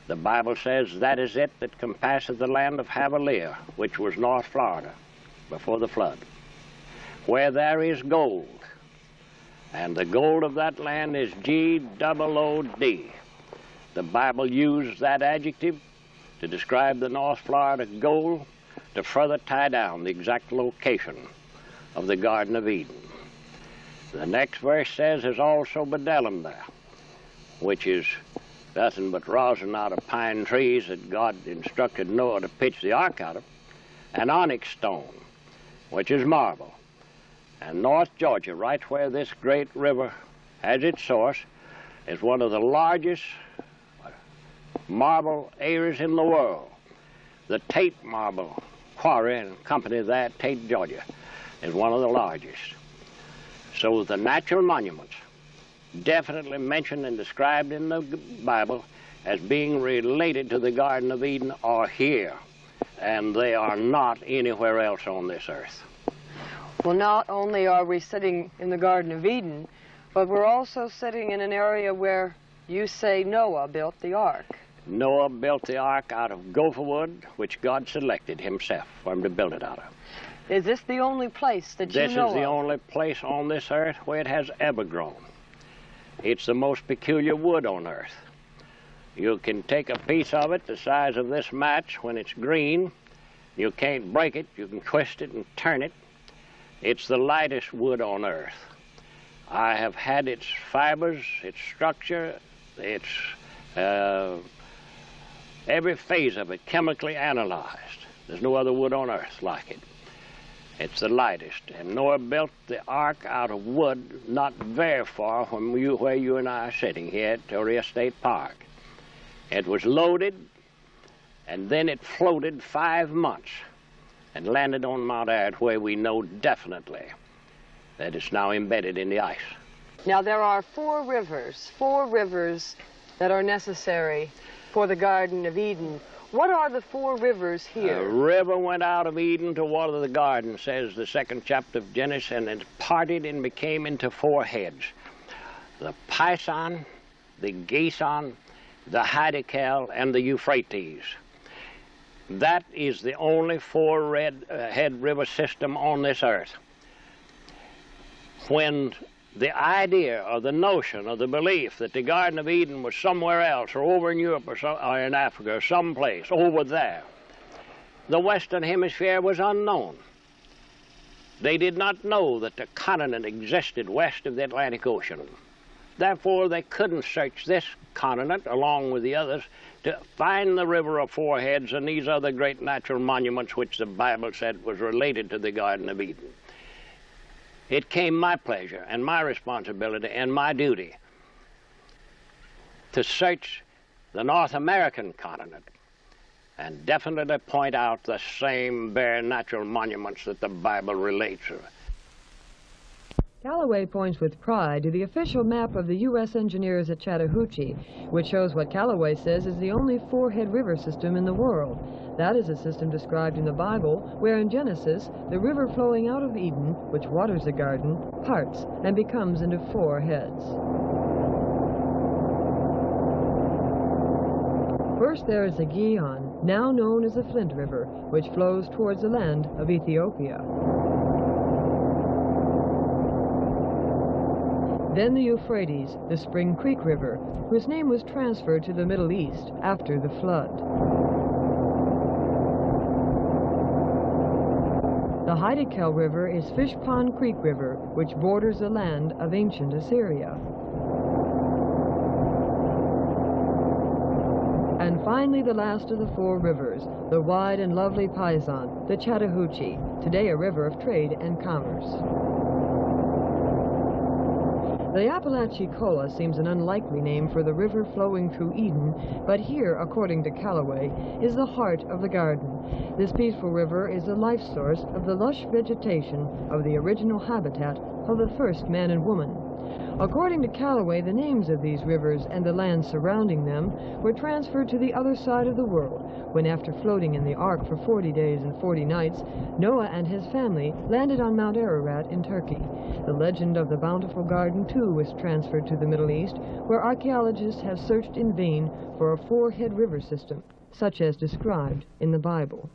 The Bible says that is it that compasseth the land of Havilah, which was North Florida before the flood, where there is gold. And the gold of that land is G-O-O-D. The Bible used that adjective to describe the North Florida gold to further tie down the exact location of the Garden of Eden. The next verse says there's also bdellium there, which is nothing but rosin out of pine trees that God instructed Noah to pitch the ark out of, and onyx stone, which is marble. And North Georgia, right where this great river has its source, is one of the largest marble areas in the world. The Tate Marble Quarry and Company there at Tate, Georgia, is one of the largest. So the natural monuments definitely mentioned and described in the Bible as being related to the Garden of Eden are here, and they are not anywhere else on this earth. Well, not only are we sitting in the Garden of Eden, but we're also sitting in an area where you say Noah built the ark. Noah built the ark out of gopher wood, which God selected himself for him to build it out of. Is this the only place that you know of? This is the only place on this earth where it has ever grown. It's the most peculiar wood on earth. You can take a piece of it the size of this match when it's green. You can't break it. You can twist it and turn it. It's the lightest wood on earth. I have had its fibers, its structure, its every phase of it chemically analyzed. There's no other wood on earth like it. It's the lightest. And Noah built the ark out of wood not very far from where you and I are sitting here at Torrey State Park. It was loaded, and then it floated 5 months and landed on Mount Ararat, where we know definitely that it's now embedded in the ice. Now there are four rivers that are necessary for the Garden of Eden. What are the four rivers here? The river went out of Eden to water the garden, says the 2nd chapter of Genesis, and it parted and became into 4 heads. The Pison, the Gison, the Hiddekel, and the Euphrates. That is the only 4-head river system on this earth. When the idea or the notion or the belief that the Garden of Eden was somewhere else or over in Europe or in Africa or someplace over there, the Western Hemisphere was unknown. They did not know that the continent existed west of the Atlantic Ocean. Therefore, they couldn't search this continent along with the others to find the river of 4 heads and these other great natural monuments which the Bible said was related to the Garden of Eden. It came my pleasure and my responsibility and my duty to search the North American continent and definitely point out the same bare natural monuments that the Bible relates. Callaway points with pride to the official map of the U.S. engineers at Chattahoochee, which shows what Callaway says is the only 4-head river system in the world. That is a system described in the Bible, where in Genesis, the river flowing out of Eden, which waters the garden, parts and becomes into 4 heads. First there is the Gihon, now known as the Flint River, which flows towards the land of Ethiopia. Then the Euphrates, the Spring Creek River, whose name was transferred to the Middle East after the flood. The Hiddekel River is Fish Pond Creek River, which borders the land of ancient Assyria. And finally, the last of the 4 rivers, the wide and lovely Pison, the Chattahoochee, today a river of trade and commerce. The Apalachicola seems an unlikely name for the river flowing through Eden, but here, according to Callaway, is the heart of the garden. This peaceful river is the life source of the lush vegetation of the original habitat of the first man and woman. According to Callaway, the names of these rivers and the land surrounding them were transferred to the other side of the world when, after floating in the Ark for 40 days and 40 nights, Noah and his family landed on Mount Ararat in Turkey. The legend of the Bountiful Garden, too, was transferred to the Middle East, where archaeologists have searched in vain for a four-head river system, such as described in the Bible.